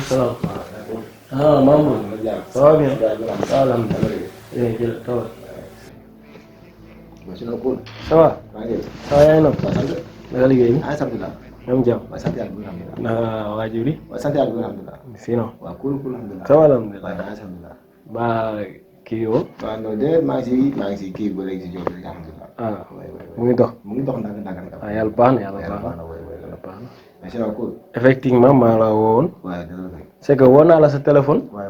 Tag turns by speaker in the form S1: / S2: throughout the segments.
S1: salam. Ah, Mamour. Ça va bien? Ça va, alhamdulillah. Jërëjëf taw. Ça va? Ça va yaa ngi noonu. naka liggéey bi.
S2: alhamdulilah.
S1: ñoom jàmm.
S2: waaw sant yàlla alhamdulilah.
S1: naka waajur yi.
S2: waaw sant yàlla alhamdulilah.
S1: sinon.
S2: waaw cool alhamdulilah.
S1: ça va alhamdulillah.
S2: waaw alhamdulilah.
S1: ba kii yoo.
S2: waaw non de maa ngi si kii ba léegi si jóg bi alhamdulilah.
S1: ah mu ngi dox.
S2: mu ngi dox ndànk.
S1: ah yàlla baax na yàlla baax na.
S2: yàlla
S1: baax na.
S2: mais sinon cool.
S1: effectivement maa la woowoon.
S2: waaw dëgg la kay.
S1: c'est que woo naa la sa téléphone.
S2: waay.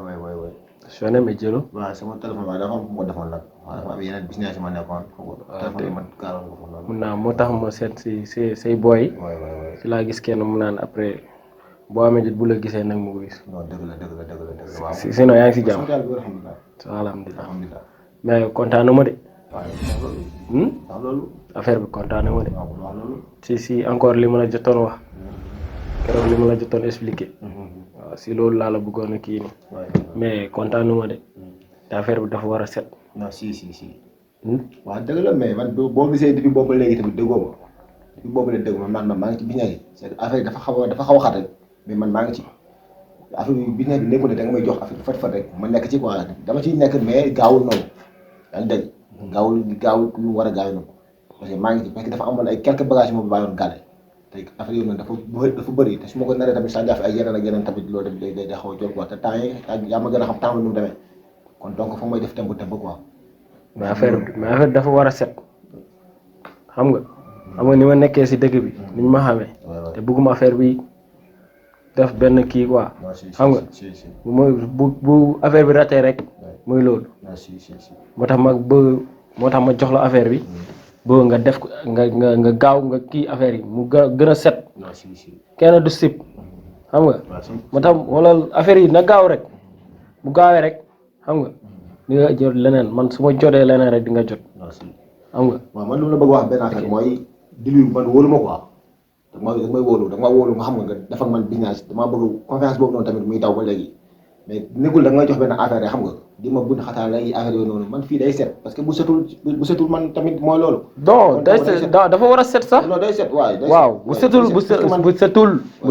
S1: sonné mais jëlo.
S2: waaw sama téléphone waaye dafa am fu ma defoon nag. waaw dafa am yeneen business yi ma nekkoon. téléphone bi man gaaroon ko foofu noonu.
S1: mun naa moo tax ma seet si say boy.
S2: waay.
S1: si laa gis kenn mu naan après boo amee jot bu la gisee nag mu gis.
S2: non dëgg la waaw.
S1: sinon yaa ngi si jàmm.
S2: sant yàlla alhamdulilah.
S1: alhamdulilah mais kontaanu ma de.
S2: waaw loolu.
S1: affaire bi kontaanu ma de.
S2: waaw loolu.
S1: si encore li ma la jotoon wax keroog li ma la jotoon expliqué. waaw si loolu laa la bëggoon a kii nii. mais kontaanu ma de. te affaire bi dafa war a set.
S2: non si. waaw dëgg la mais man boo gisee depuis boobu ba léegi tamit déggoo ma depuis boobu la dégg man maa ngi ci business yi c'est affaire yi dafa xaw a xat rek mais man maa ngi ci affaire bi business bi nekkul ne da nga may jox affaire fat rek ma nekk ci quoi dama ciy nekk mais gaawul noonu yaa ngi dégg gaawul lu war a gaaw noonu parce que maa ngi ci parce que dafa amoon ay quelques bagages moo bàyyoon gàlle te affaire yooyu noonu dafa bëri te su ma ko naree tamit saa jafe ay yeneen ak yeneen tamit loolu tamit day xaw a jot quoi te temps yi yaa ma gën a xam temps bi nu mu demee kon donc foog may def temb quoi.
S1: mais affaire bi dafa war a set xam nga ni ma nekkee si dëkk bi ni ñu ma xamee. te bëgguma affaire bi def benn kii quoi. xam nga bu affaire bi ratee rek muy loolu. moo tax ma jox la affaire bi. boo nga def ko nga gaaw nga kii affaire yi mu gën a set. kenn du sip xam nga. moo tax wala affaire yi na gaaw rek bu gaawee rek xam nga. di nga jot leneen man su ma jotee leneen rek di nga jot. xam nga.
S2: waaw man lu ma la bëgg wax benn affaire mooy dilu man wóolu ma quoi da may wóolu nga xam nga def ak man business damaa bëgg confiance boobu noonu tamit muy daw ba léegi mais nekkul da nga may jox benn affaire rek xam nga di ma budd xataa lay affaire yooyu noonu man fii day set parce que bu setul man tamit mooy loolu.
S1: non day set dafa war a set sax.
S2: non day set
S1: waaw bu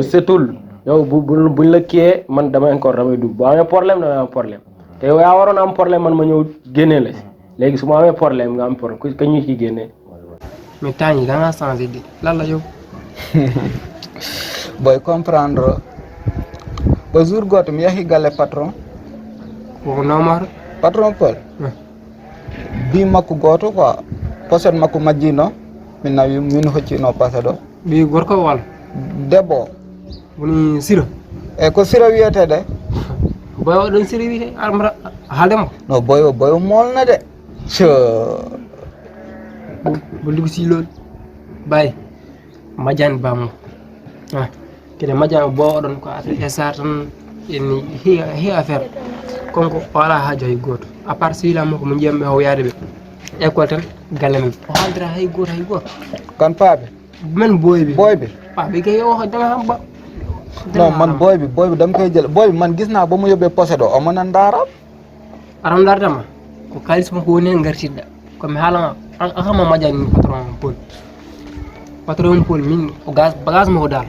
S1: setul yow buñ la kiyee man damay dugg boo amee problème damay am problème. te yow yaa waroon am problème man ma ñëw génnee la léegi su ma amee problème nga am problème ka ñu ciy génnee. mais temps yi da ngaa changé di lan la yow.
S3: boy comprendre ba jour goto mi yahi galle patron
S1: ko nomar
S3: patron Paul bi makko goto quoi poset makko majjino min nawi min hoccino pase ɗo
S1: bi gorko wal
S3: debbo
S1: woni sira
S3: e ko sira wiyetede
S1: boy oɗon sira wiyete armra haaldemo
S3: no boy o molna de
S1: bolligo silol bay majani bammo kede majani bo oɗon ko affaire sar tan en hi affaire konko wala haajo hay goto à part sihilamo ko mo jiyamɓe o yaade ɓe école tan galle men o haaldira hay goto
S3: kan paaɓe
S1: men boyɓe
S3: paaɓe
S1: kay o dama ham ba
S3: non man boyɓe dama koye jël boyɓe man gisna bomo yoɓe posé ɗo omo nan daara
S1: aram dartama ko kalis mo ko woni hen gartiɗɗa komi haalama akama majani min patron Paul min o bagage mo ko dal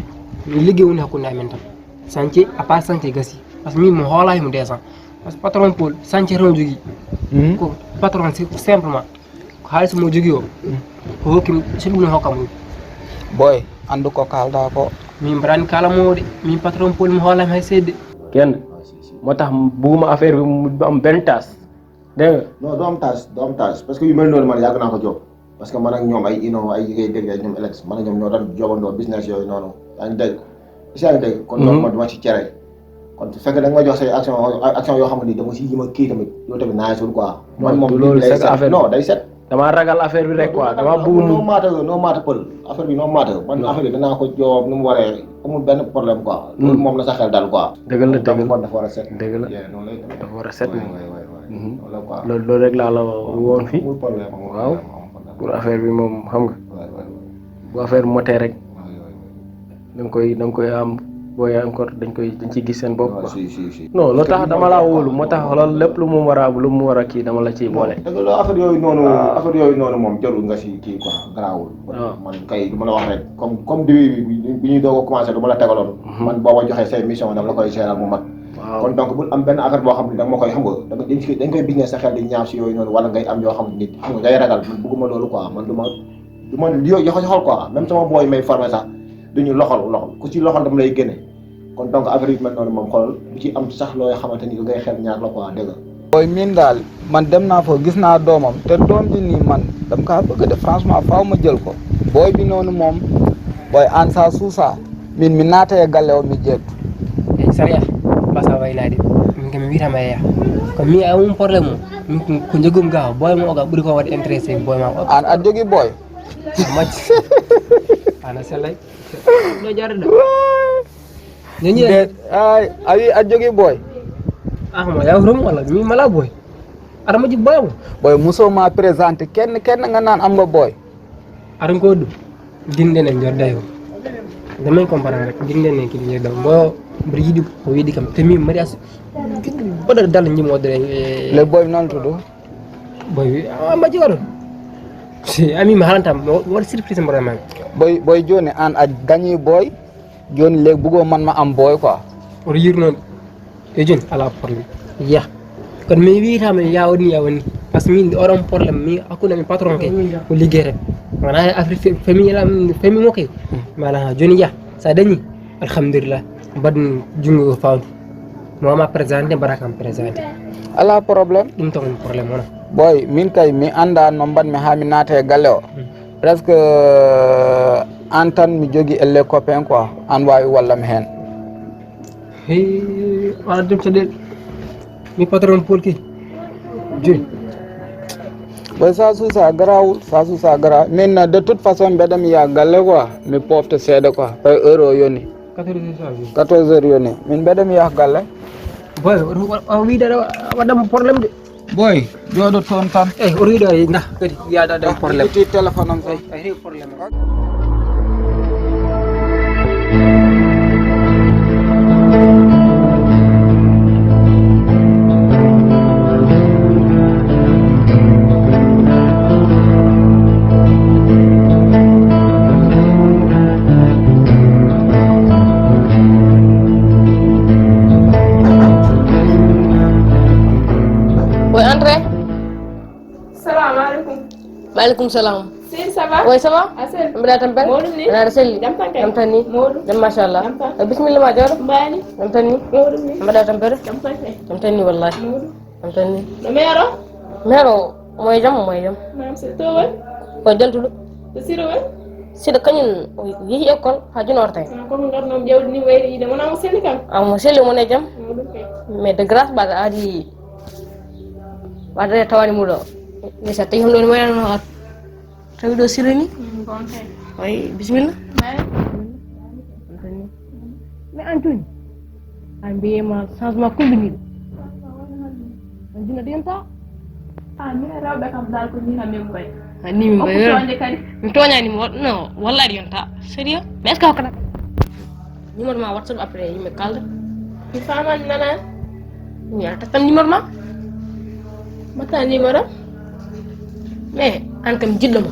S1: mi liggey woni hakkunde amen tan chantier à part chantier gasi par ce que min mo hoolahimo descend par ce que patron Paul chantier tan o jogui ko patron simplement ko haalis mo jogui o ko hokkimi so ɗum ne hokkam ɗum
S3: boy andu ko kalda ko
S1: min mbarani kalamo de min patron Paul mo hoolami hay seedde kenn moo tax bugguma affaire bi mu am benn taas dégg nga
S2: non doo am taas parce que yu mel noonu man yàgg naa ko job parce que man ak ñoom ay ngay dégg ñoom Alex man ak ñoom ñoo doon jobandoo business yooyu noonu yaa ngi dégg kon donc man duma ci cere kon su fekkee da nga ma jox say action yoo xam ne dama si yima kii tamit yow tamit naa sul quoi man moom
S1: loolu c'est affaire
S2: non day set
S1: damaa ragal affaire bi rek quoi damaa bëgg
S2: noo maata pël affaire bi noo maata man affaire bi danaa ko job nu mu waree amul benn problème quoi loolu moom la sa xel daal quoi
S1: dëgg la
S2: kon dafa war a set
S1: dëgg la
S2: noonu lay
S1: dafa war a set
S2: loolu
S1: rek laa la woon fii
S2: amul problème
S1: waaw pour affaire bi moom xam nga bu affaire bi motee rek da nga koy am booy encore dañ ciy gis seen bopp quoi.
S2: si
S1: non lu tax dama laa wóolu moo tax loolu lépp lu mu war a kii dama la ciy boole.
S2: dëgg la affaire yooyu noonu moom jarul nga si kii quoi garaawul. man kay du ma la wax rek comme début bi ñuy doog a commencé du ma la tegaloon. man boo ma joxee say mission dama la koy gérer mu mat. kon donc bu am benn affaire boo xam ne da nga ma koy xam nga dañ koy business sa xel di ñaaw si yooyu noonu wala ngay am yoo xam ne xam nga ngay ragal man bëgguma loolu quoi man du ma yooyu yoxol quoi même sama booy may formé sax duñu loxol ku ci loxol dama lay génne kon donc affaire yu mel noonu moom xoolal bu ci am sax looy xamante ni ngay xel ñaar la quoi dëgg.
S3: booy miin daal man dem naa fa gis naa doomam te doom ji nii man dama kaa bëgg de franchement faaw ma jël ko booy bi noonu moom booy an sa suusa min mi naataye galle o mi jeettu
S4: sariya basa waylade min kam mi witama yeeya ko mi a um probléme o min ko jogum ga boy mo oga ɓuuri ko waɗi intéressé boy ma o
S3: an aɗa jogui boy
S4: majji ana sellay ɗo jarɗo neni
S3: ay a wi aɗa jogui boy
S4: mo yawrum walla mi mala boy aɗa majji boy mo
S3: boy musoma présenté kenn gandan am nga boy
S4: aɗa ko ɗum dinɗen en jodda yo damay comprendre rek dinɗen en kidi jodda mbo mbiɗa yiiɗi ko wiiɗi kam te min mariage baɗa dal jimodere
S3: le boy noon to ɗo
S4: boy majji waɗo si ami mi halantama waɗa surprise mboɗo mami
S3: boy joni an a gagni boy joni léegi bugo man ma am boy quoi
S4: oto yirnoɗe e joni ala probléme yiya kono mi wiyatama yawani par ce que min oɗon probléme mi hakkude mi patron ke ko ligguey rek wona affaire famille mo kay mi ala joni yiya sa dañi alhamdulillah mbaɗ jungo fawdu moma présenté mbaɗa kam présenté
S3: ala probléme
S4: ɗum tan woni probléme wona
S3: boy min kay mi anda no mbaɗmi ha mi naata e galle o presque an tan mi jogui elle copain quoi an wawi wallami hen
S4: wala dem caɗele mi patron polki joni
S3: boy sa suusa gara min de toute façon mbeɗami ya galle quoi mi pofta seeɗa quoi pay heure o yoni 14 heures yoni min mbeɗami yaha galle
S4: boy o wiiɗa waɗama probléme de
S3: boy jooɗo toon tan
S4: eyyi oto wiiɗo da kadi wiyaɗa ɗam probléme
S3: itti téléphone am say
S4: a heewi probléme
S5: Waalaikum salam.
S6: Sir, ça va?
S5: Oui, ça va?
S6: Asel.
S5: Mbada tampel?
S6: Modou ni?
S5: Ana selli?
S6: Jam tan kay.
S5: Jam tan ni?
S6: Modou.
S5: Jam mashallah.
S6: Jam tan.
S5: Bismillah ma jaro?
S6: Mbani.
S5: Jam tan ni?
S6: Modou ni?
S5: Mbada tampel?
S6: Jam tan kay.
S5: Jam tan ni wallahi.
S6: Modou.
S5: Jam tan ni.
S6: No mero?
S5: Mero moy jam.
S6: Nam se to wal.
S5: Ko deltudo.
S6: To siro wal.
S5: Sida kañum yehi école ha junorta
S6: ko mo ngarno jawdi ni wayri ide wona mo selli kam.
S5: Mo selli mo ne jam.
S6: Modou kay.
S5: Mais de grâce baga adi wadde tawani muɗo ni sa tawi homɗo ni waynano hat tawi ɗo sirani
S6: Bon kay.
S5: way bisimilla
S6: Mbani.
S5: mais an joni an mbiyema changement combiniɗo an jino ɗiyonta
S6: Ni rawbe kam dal ko ni hamem koy.
S5: anni min
S6: O ko tonde kadi.
S5: mi toñanimo non walla aɗa yonta sérieux mais est ce que hokkata numéro ma whatsapp après yimɓe kalda
S6: Mi faman nana.
S5: mi ala tattam numéro ma
S6: Mata numéro.
S5: mais an kam jiɗɗo ma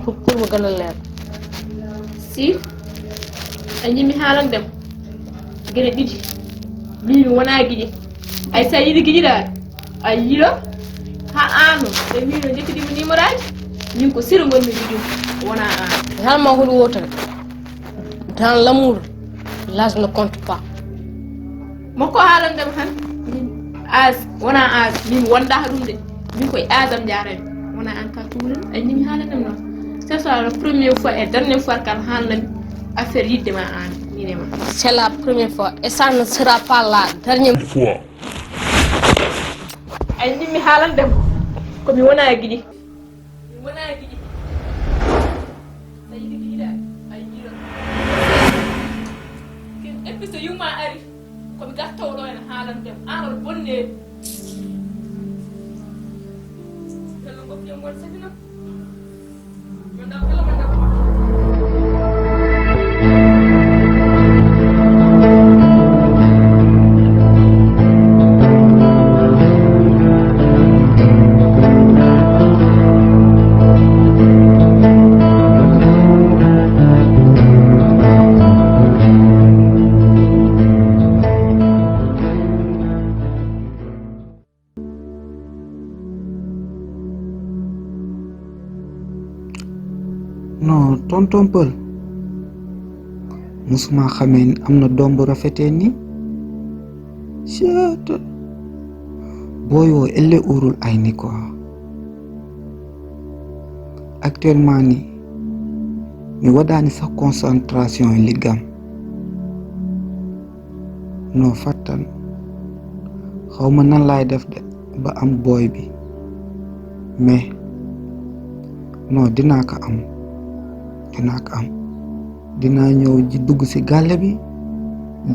S5: pour mo gallal leer
S6: Si. Ay jimi halan dem. Gene didi. Bi wona gidi. Ay sa yidi gidi da. Ay yilo. Ha anu. Be mi no jekki dimi numéro aji. Min ko sir ngol mi gidi. Wona an.
S5: halma hoɗo wotere dans l'amour l'âge ne compte pas
S6: Mako halan dem han. As wona as min wonda dum de. Min koy adam jaarami. Wona an ka tuulen. Ay jimi halan dem non. C'est ça la première fois et dernière fois kan halan affaire yidde ma an. Ni ma.
S5: c'est la première fois et ça ne sera pas la dernière fois
S6: Ay jimi halan dem. Ko mi wona gidi. Mi wona gidi. Ay yidi gidi da. Ay yidi. Ken episode yuma ari. Ko mi gattawlo en halan dem. Anol bonne. Kala ko fi ngol sabina. Manda kala manda.
S3: tonton Pël musuma xamee ni am na doom bu rafetee ni chet booyoo elle urul ay ni quoi actuellement ni mi waɗani sax concentration e liggam no fattan xawma nan laay def de ba am booy bi mais non dinaa ko am dinaa ñëw ji dugg ci gàlle bi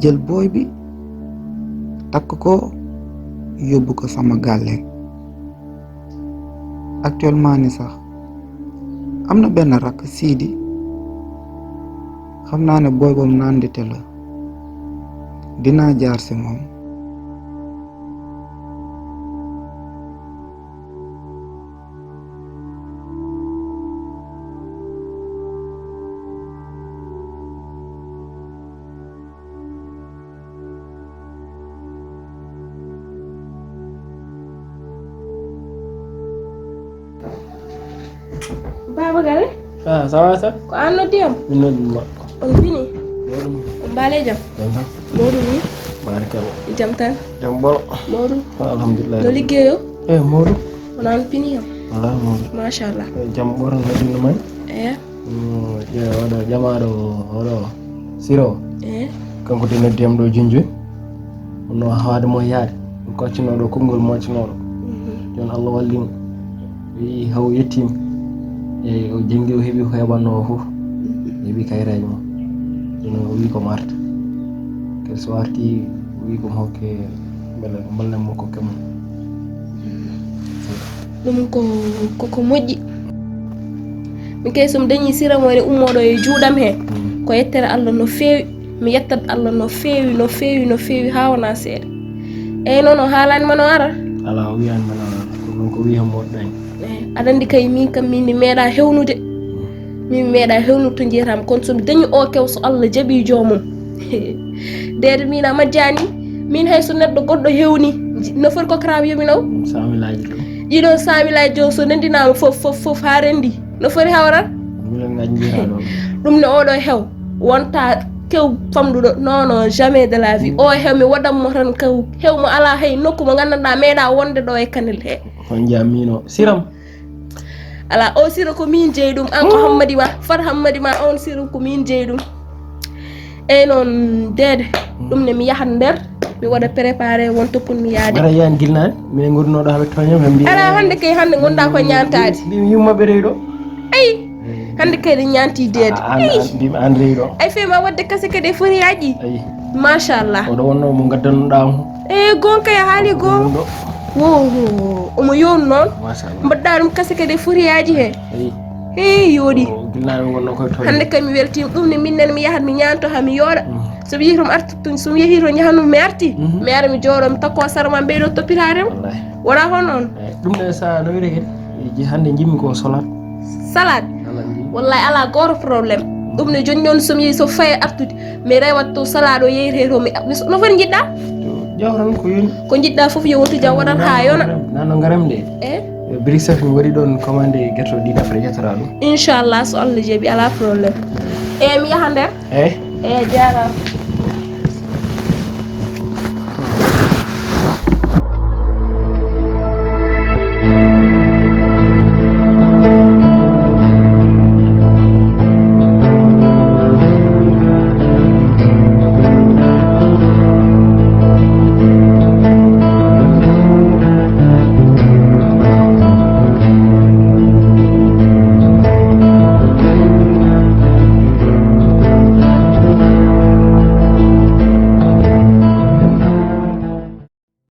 S3: jël booy bi takk ko yóbbu ko sama gàlle actuellement ni sax am na benn rakk Sidi xam naa ne booy boobu nandite la dinaa jaar ci moom
S5: Baba Gale
S1: Ah, ça va ça?
S5: ko an noddiyam
S1: Minoduma.
S5: on fini on mbaale jam
S1: Jam
S5: Modou ni
S1: Barakalla.
S5: jam tan
S1: Jam bolo.
S5: Modou
S1: Alhamdulillah.
S5: no liggeeyo
S1: Modou.
S5: onan fini yam
S1: Wala Modou.
S5: machallah
S1: Jam boro no man. Je oɗo jamaɗo oɗo siro kanko de noddiyam ɗo junjun no hawade mo yaade ɗum koccinoɗo konngol moccinoɗo joni Allah wallimo wi haw yettima e o jengi o heeɓi ko heɓanno o fof heeɓi kayitaji mum joni o wi komo arta kadi so arti o wi komo hokke beele ballanmo kokke mum
S5: ɗum koko moƴƴi min kay somi dañi siramore ummoɗo e juuɗam he ko yettere Allah no feewi mi yettat Allah no feewi ha wona seeɗa eyyi noon o haalanima no ara
S1: ala o wiyanma ko ɗum ko wiyam moɗɗani
S5: aɗa andi kay min kam min mi meeɗa hewnude min mi meeɗa hewnude to jeyatami kono somi dañi o kew so Allah jaaɓi joomum dede min a majjani min hayso neɗɗo goɗɗo hewni no foti ko kara wiyomi naw
S1: samilaji ɗo
S5: ɗiɗon samilaji jo so nandinama fof ha rendi no foti hawrat
S1: milengaji mbiya ɗo
S5: ɗum ne oɗo hew wonta kew famɗuɗo non jamais de la vie o hew mi waɗanmo tan kew hewmo ala hay nokku mo gandanɗa meeɗa wonde ɗo e kanel he
S1: on jiyamino siram
S5: ala o sira ko min jeeyi ɗum an ko hammadi ma fat hammadi ma on sira ko min jeeyi ɗum eyyi noon dede ɗum ne mi yahat nder mi waɗa préparé won toppumi yaade
S1: ara yiyan guilnani minen gurnoɗo haɓe toñam ɓe mbi
S5: ala hande kay hande gonɗa ko ñantade
S1: mbimi yummaɓe rewi ɗo
S5: ayi hande kay ɗe ñanti dede
S1: mbimi an rewi ɗo
S5: ay fema wadde kase kadi e foriyaji
S1: ayi
S5: machallah
S1: oɗo wonno mo gaddanuɗamo
S5: e gonka ya haali goo
S1: ɗo
S5: wo omo yonu noon
S1: machallah
S5: mbaɗɗa ɗum kase kadi e foriyaji he
S1: ayi
S5: yooɗi
S1: guilnaɓe gonno koye toñ
S5: hande kay mi weltima ɗum ne minnen mi yahat mi ñanto ha mi yooɗa somi yehi tomi arti somi yehi to jahanumi mi arti mi ara mi jooɗo mi takko sarma mbeyɗo toppitadema
S1: wallahi
S5: wona hon noon
S1: ɗum ne sa no wiire kadi ji hande jimmi ko salat
S5: salade wallahi ala goto probléme ɗum ne joni noon somi yehi so faye artude mi rewat to salade o yeyete to no foti jiɗɗa
S1: jawran ko yoni
S5: ko jiɗɗa foof yo wontu jam waɗat ha yona
S1: nano garam de brique saf mi waɗi ɗon commandé guerto ɗiɗi après ƴettora ɗum
S5: inchallah so Allah jaaɓi ala probléme eyyi mi yaha nder
S1: eyyi
S5: eyyi jarama